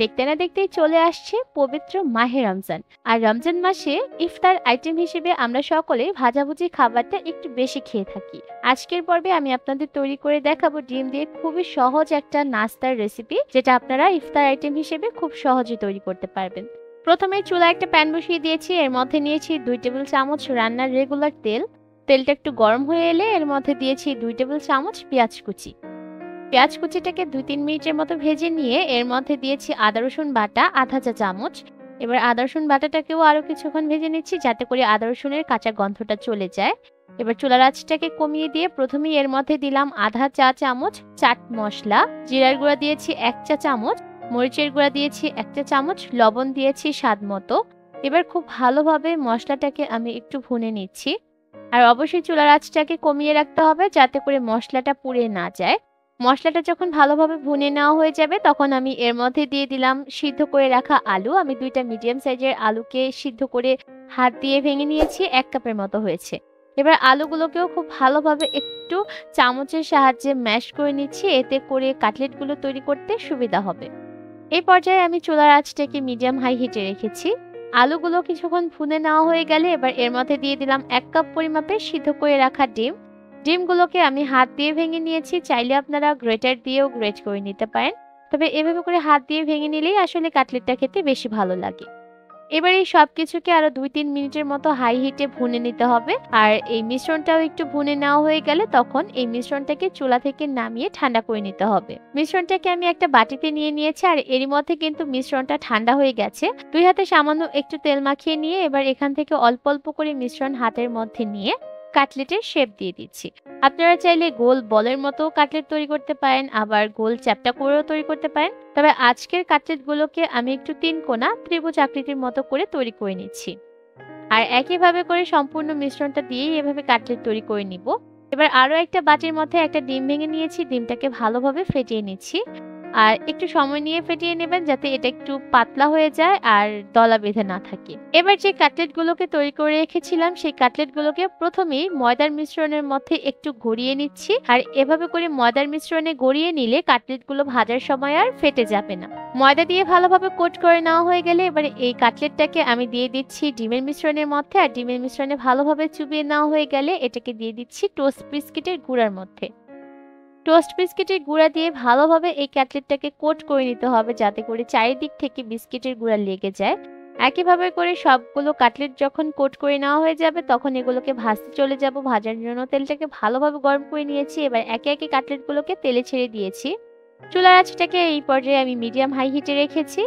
দেখতে না দেখতেই চলে আসছে পবিত্র মাহে রমজান। আর রমজান মাসে ইফতার আইটেম হিসেবে আমরা সকলে ভাজাভুজি খাবারটা একটু বেশি খেয়ে থাকি। আজকের পর্বে আমি আপনাদের তৈরি করে দেখাবো ডিম দিয়ে খুবই সহজ একটা নাস্তার রেসিপি, যেটা আপনারা ইফতার আইটেম হিসেবে খুব সহজে তৈরি করতে পারবেন। প্রথমে চুলায় একটা প্যান বসিয়ে দিয়েছি, এর মধ্যে নিয়েছি 2 টেবিল চামচ রান্নার রেগুলার তেল। তেলটা একটু গরম হয়ে এলে এর মধ্যে দিয়েছি 2 টেবিল চামচ পেঁয়াজ কুচি। পেঁয়াজ কুচিটাকে 2-3 মিনিটের মতো ভেজে নিয়ে এর মধ্যে দিয়েছি আদা রসুন বাটা আধা চা চামচ। এবার আদা রসুন বাটাটাকেও আরো কিছুক্ষণ ভেজে নিচ্ছি, যাতে করে আদা রসুনের কাঁচা গন্ধটা চলে যায়। এবার চুলার আঁচটাকে কমিয়ে দিয়ে প্রথমেই এর মধ্যে দিলাম আধা চা চামচ চাট মশলা। জিরার গুঁড়া দিয়েছি 1 চা চামচ, মরিচের গুঁড়া দিয়েছি 1 চা চামচ, লবণ দিয়েছি স্বাদ মতো। এবার খুব ভালোভাবে মশলাটাকে আমি একটু ভুনে নিচ্ছি। আর অবশ্যই চুলার আঁচটাকে কমিয়ে রাখতে হবে, যাতে করে মশলাটা পুড়ে না যায়। মশলাটা যখন ভালোভাবে ভুনে নেওয়া হয়ে যাবে, তখন আমি এর মধ্যে দিয়ে দিলাম সিদ্ধ করে রাখা আলু। আমি 2টা মিডিয়াম সাইজের আলুকে সিদ্ধ করে হাত দিয়ে ভেঙে নিয়েছি, 1 কাপের মতো হয়েছে। এবার আলুগুলোকেও খুব ভালোভাবে একটু চামচের সাহায্যে ম্যাশ করে নিচ্ছি, এতে করে কাটলেটগুলো তৈরি করতে সুবিধা হবে। এই পর্যায়ে আমি চুলার আঁচটাকে মিডিয়াম হাই হিটে রেখেছি। আলুগুলো কিছুক্ষণ ভুনে নেওয়া হয়ে গেলে এবার এর মধ্যে দিয়ে দিলাম 1 কাপ পরিমাপে সিদ্ধ করে রাখা ডিম। ডিমগুলোকে আমি হাত দিয়ে ভেঙে নিয়েছি, চাইলে আপনারা গ্রেটার দিয়েও গ্রেট করে নিতে পারেন। তবে এভাবে করে হাত দিয়ে ভেঙে নিলেই আসলে কাটলেটটা খেতে বেশি ভালো লাগে। এবার এই সবকিছুকে আরো 2-3 মিনিটের মতো হাই হিটে ভুনে নিতে হবে। আর এই মিশ্রণটাও একটু ভুনে নেওয়া হয়ে গেলে তখন এই মিশ্রণটাকে চুলা থেকে নামিয়ে ঠান্ডা করে নিতে হবে। মিশ্রণটাকে আমি একটা বাটিতে নিয়ে নিয়েছি, আর এরই মধ্যে কিন্তু মিশ্রণটা ঠান্ডা হয়ে গেছে। 2 হাতে সামান্য একটু তেল মাখিয়ে নিয়ে এবার এখান থেকে অল্প অল্প করে মিশ্রণ হাতের মধ্যে নিয়ে কাটলেটের শেপ দিয়ে দিচ্ছি। আপনারা চাইলে গোল বলের মতো কাটলেট তৈরি করতে পারেন, আবার গোল চ্যাপ্টা করেও তৈরি করতে পারেন। তবে আজকের কাটলেটগুলোকে আমি একটু 3 কোণা ত্রিভুজ আকৃতির মতো করে তৈরি করে নিচ্ছি। আর একইভাবে করে সম্পূর্ণ মিশ্রণটা দিয়েই এভাবে কাটলেট তৈরি করে নিব। এবার আরো একটা বাটির মধ্যে একটা ডিম ভেঙে নিয়েছি, ডিমটাকে ভালোভাবে ফেটিয়ে নিচ্ছি। আর একটু সময় নিয়ে ফেটিয়ে নেবেন, যাতে এটা একটু পাতলা হয়ে যায় আর দলা বেঁধে না থাকে। এবার যে কাটলেটগুলোকে তৈরি করে রেখেছিলাম, সেই কাটলেটগুলোকে প্রথমেই ময়দার মিশ্রণের মধ্যে একটু গড়িয়ে নিচ্ছি। আর এভাবে করে ময়দার মিশ্রণে গড়িয়ে নিলে কাটলেটগুলো ভাজার সময় আর ফেটে যাবে না। ময়দা দিয়ে ভালোভাবে কোট করে নেওয়া হয়ে গেলে এবারে এই কাটলেটটাকে আমি দিয়ে দিচ্ছি ডিমের মিশ্রণের মধ্যে। আর ডিমের মিশ্রণে ভালোভাবে চুবিয়ে নেওয়া হয়ে গেলে এটাকে দিয়ে দিচ্ছি টোস্ট বিস্কিটের গুঁড়ার মধ্যে। টোস্ট বিস্কিটের গুঁড়া দিয়ে ভালোভাবে এই কাটলেটটাকে কোট করে নিতে হবে, যাতে করে চারিদিক থেকে বিস্কিটের গুঁড়া লেগে যায়। একইভাবে করে সবগুলো কাটলেট যখন কোট করে নেওয়া হয়ে যাবে, তখন এগুলোকে ভাজতে চলে যাব। ভাজার জন্য তেলটাকে ভালোভাবে গরম করে নিয়েছি। এবার একে একে কাটলেটগুলোকে তেলে ছেড়ে দিয়েছি। চুলার আঁচটাকে এই পর্যায়ে আমি মিডিয়াম হাই হিটে রেখেছি।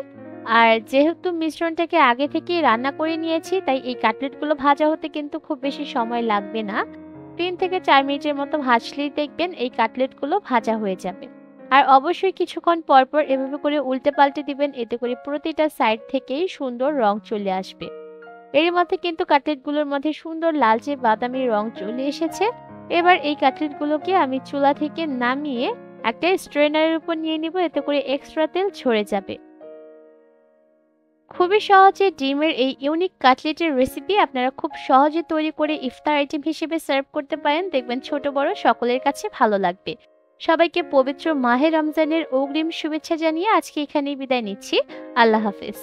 আর যেহেতু মিশ্রণটাকে আগে থেকেই রান্না করে নিয়েছি, তাই এই কাটলেটগুলো ভাজা হতে কিন্তু খুব বেশি সময় লাগবে না। 3 থেকে 4 মিনিটের মতো ভাজলেই দেখবেন এই কাটলেটগুলো ভাজা হয়ে যাবে। আর অবশ্যই কিছুক্ষণ পর পর এভাবে করে উল্টে পাল্টে দিবেন, এতে করে প্রতিটা সাইড থেকেই সুন্দর রং চলে আসবে। এর মধ্যে কিন্তু কাটলেটগুলোর মধ্যে সুন্দর লালচে বাদামি রং চলে এসেছে। এবার এই কাটলেটগুলোকে আমি চুলা থেকে নামিয়ে একটা স্ট্রেনারের উপর নিয়ে নিব, এতে করে এক্সট্রা তেল ঝরে যাবে। খুবই সহজে ডিমের এই ইউনিক কাটলেটের রেসিপি আপনারা খুব সহজে তৈরি করে ইফতার আইটেম হিসেবে সার্ভ করতে পারেন। দেখবেন ছোট বড় সকলের কাছে ভালো লাগবে। সবাইকে পবিত্র মাহে রমজানের অগ্রিম শুভেচ্ছা জানিয়ে আজকে এখানেই বিদায় নিচ্ছি। আল্লাহ হাফেজ।